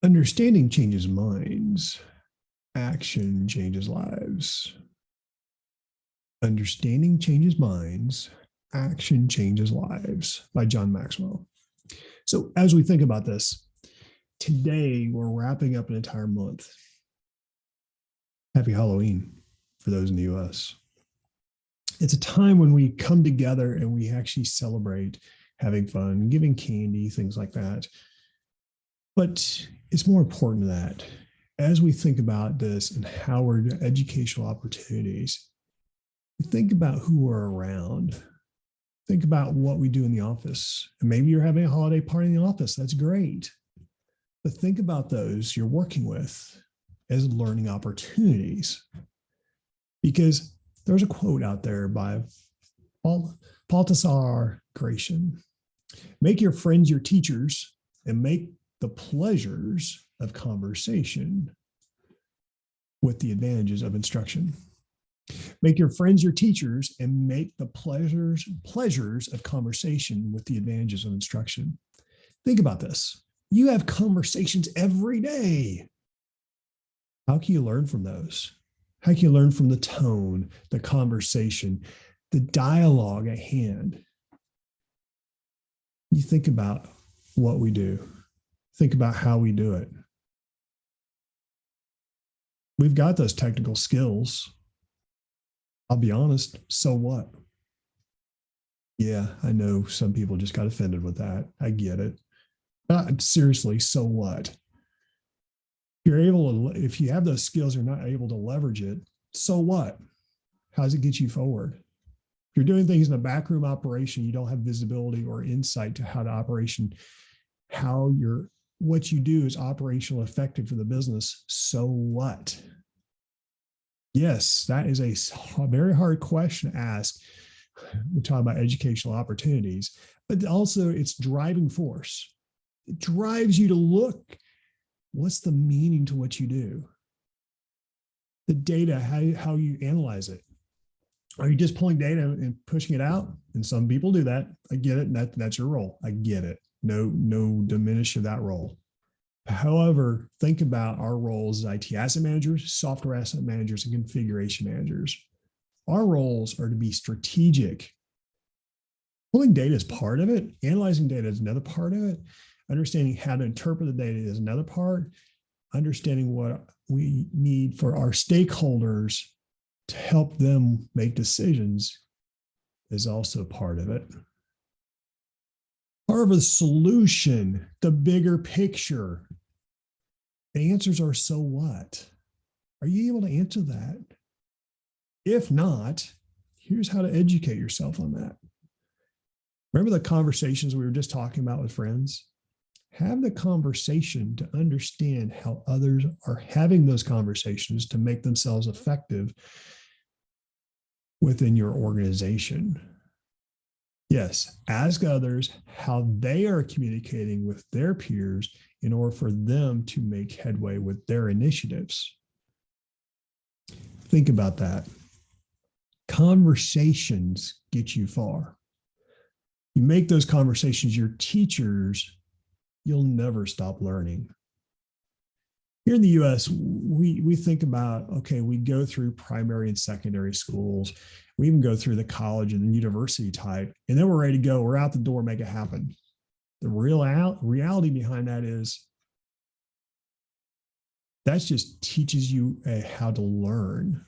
Understanding changes minds. Action changes lives. Understanding changes minds. Action changes lives by John Maxwell. So, as we think about this, today we're wrapping up an entire month. Happy Halloween for those in the US. It's a time when we come together and we actually celebrate having fun, giving candy, things like that. But it's more important than that. As we think about this and how we're educational opportunities, think about who we're around. Think about what we do in the office. And maybe you're having a holiday party in the office. That's great. But think about those you're working with as learning opportunities. Because there's a quote out there by Baltasar Gracian. Make your friends your teachers and make the pleasures of conversation with the advantages of instruction. Make your friends your teachers and make the pleasures of conversation with the advantages of instruction. Think about this. You have conversations every day. How can you learn from those? How can you learn from the tone, the conversation, the dialogue at hand? You think about what we do. Think about how we do it. We've got those technical skills. I'll be honest, so what? Yeah, I know some people just got offended with that. I get it. Seriously, so what? If you have those skills, you're not able to leverage it. So what? How does it get you forward? If you're doing things in a backroom operation, you don't have visibility or insight to how what you do is operational effective for the business. So what? Yes, that is a very hard question to ask. We're talking about educational opportunities, but also it's driving force. It drives you to look, what's the meaning to what you do? The data, how you analyze it. Are you just pulling data and pushing it out? And some people do that. I get it. That's your role. I get it. No diminish of that role. However, think about our roles as IT asset managers, software asset managers, and configuration managers. Our roles are to be strategic. Pulling data is part of it. Analyzing data is another part of it. Understanding how to interpret the data is another part. Understanding what we need for our stakeholders to help them make decisions is also part of it. Part of the solution, the bigger picture. The answers are, so what? Are you able to answer that? If not, here's how to educate yourself on that. Remember the conversations we were just talking about with friends? Have the conversation to understand how others are having those conversations to make themselves effective within your organization. Yes, ask others how they are communicating with their peers in order for them to make headway with their initiatives. Think about that. Conversations get you far. You make those conversations your teachers, you'll never stop learning. Here in the US, we think about, okay, we go through primary and secondary schools. We even go through the college and the university type, and then we're ready to go. We're out the door, make it happen. The reality behind that is that just teaches you how to learn.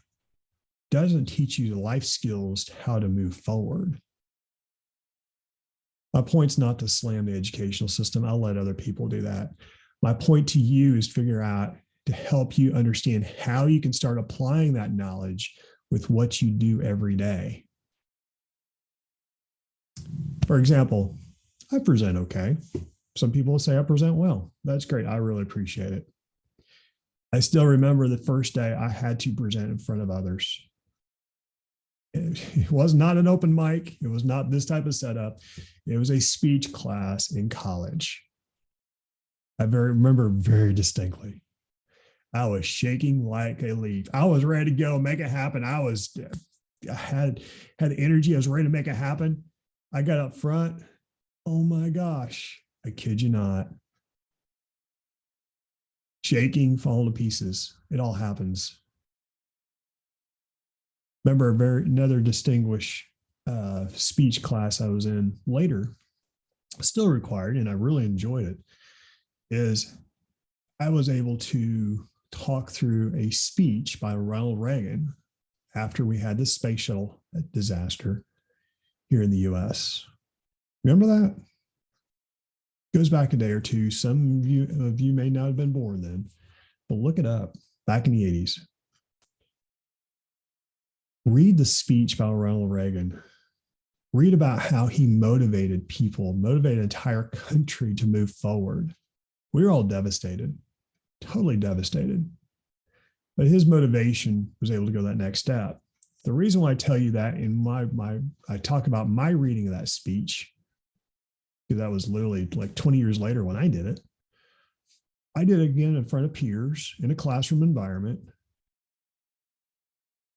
Doesn't teach you the life skills, how to move forward. My point's not to slam the educational system. I'll let other people do that. My point to you is figure out to help you understand how you can start applying that knowledge with what you do every day. For example, I present okay. Some people will say I present well. That's great. I really appreciate it. I still remember the first day I had to present in front of others. It was not an open mic. It was not this type of setup. It was a speech class in college. I remember very distinctly. I was shaking like a leaf. I was ready to go, make it happen. I had energy. I was ready to make it happen. I got up front. Oh my gosh. I kid you not. shaking, falling to pieces. It all happens. Remember another distinguished speech class I was in later, still required, and I really enjoyed it, is I was able to talk through a speech by Ronald Reagan after we had the space shuttle disaster here in the US. Remember that? Goes back a day or two. Some of you may not have been born then, but look it up. Back in the 80s. Read the speech by Ronald Reagan. Read about how he motivated people, motivated an entire country to move forward. We were all devastated, totally devastated. But his motivation was able to go that next step. The reason why I tell you that in I talk about my reading of that speech, because that was literally like 20 years later when I did it. I did it again in front of peers in a classroom environment,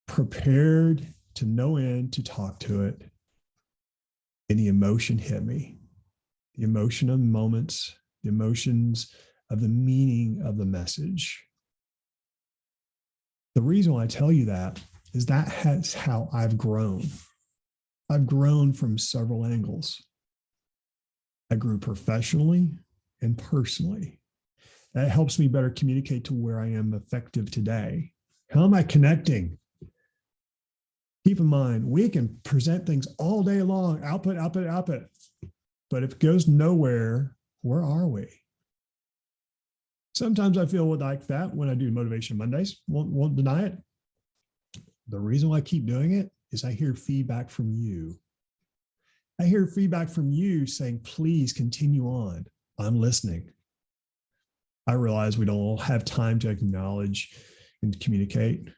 prepared to no end to talk to it. And the emotion hit me. The emotion of moments, the emotions of the meaning of the message. The reason why I tell you that is that's how I've grown. I've grown from several angles. I grew professionally and personally. That helps me better communicate to where I am effective today. How am I connecting? Keep in mind, we can present things all day long, output, output, output. But if it goes nowhere, where are we? Sometimes I feel like that when I do Motivation Mondays, won't deny it. The reason why I keep doing it is I hear feedback from you. I hear feedback from you saying, please continue on. I'm listening. I realize we don't all have time to acknowledge and communicate.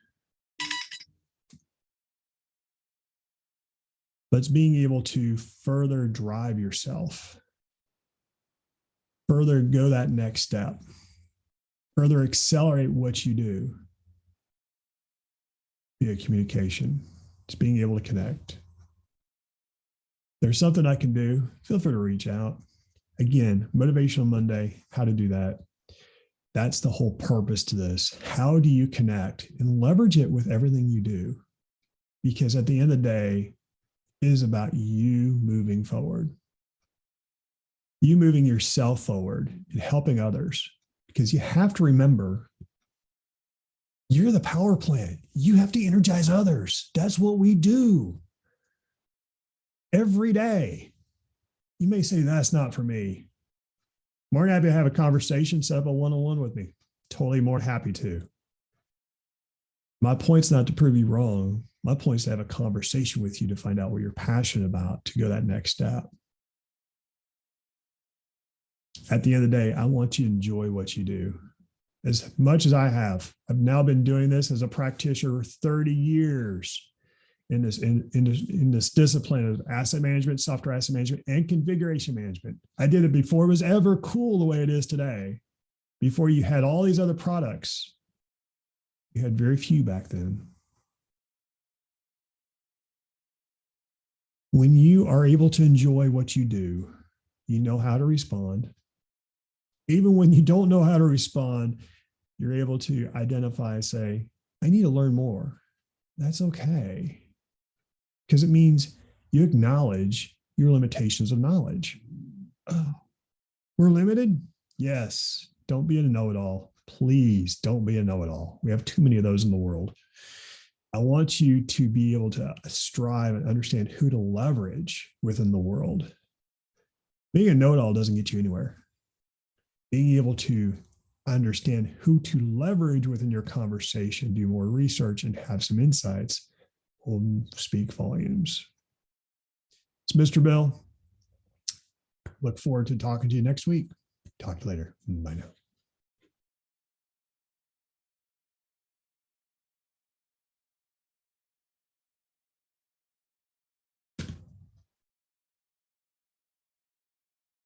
But it's being able to further drive yourself, further go that next step, further accelerate what you do via communication. It's being able to connect. There's something I can do, feel free to reach out. Again, Motivational Monday, how to do that. That's the whole purpose to this. How do you connect and leverage it with everything you do? Because at the end of the day, it is about you moving forward. You moving yourself forward and helping others. Because you have to remember, you're the power plant. You have to energize others. That's what we do every day. You may say, that's not for me. More than happy to have a conversation, set up a one-on-one with me. Totally more happy to. My point's not to prove you wrong. My point is to have a conversation with you to find out what you're passionate about to go that next step. At the end of the day, I want you to enjoy what you do as much as I have. I've now been doing this as a practitioner 30 years in this discipline of asset management, software asset management, and configuration management. I did it before it was ever cool the way it is today. Before you had all these other products, you had very few back then. When you are able to enjoy what you do, you know how to respond. Even when you don't know how to respond, you're able to identify, say, I need to learn more. That's okay. Because it means you acknowledge your limitations of knowledge. Oh, we're limited? Yes. Don't be a know-it-all. Please don't be a know-it-all. We have too many of those in the world. I want you to be able to strive and understand who to leverage within the world. Being a know-it-all doesn't get you anywhere. Being able to understand who to leverage within your conversation, do more research, and have some insights will speak volumes. It's Mr. Bill. Look forward to talking to you next week. Talk to you later. Bye now.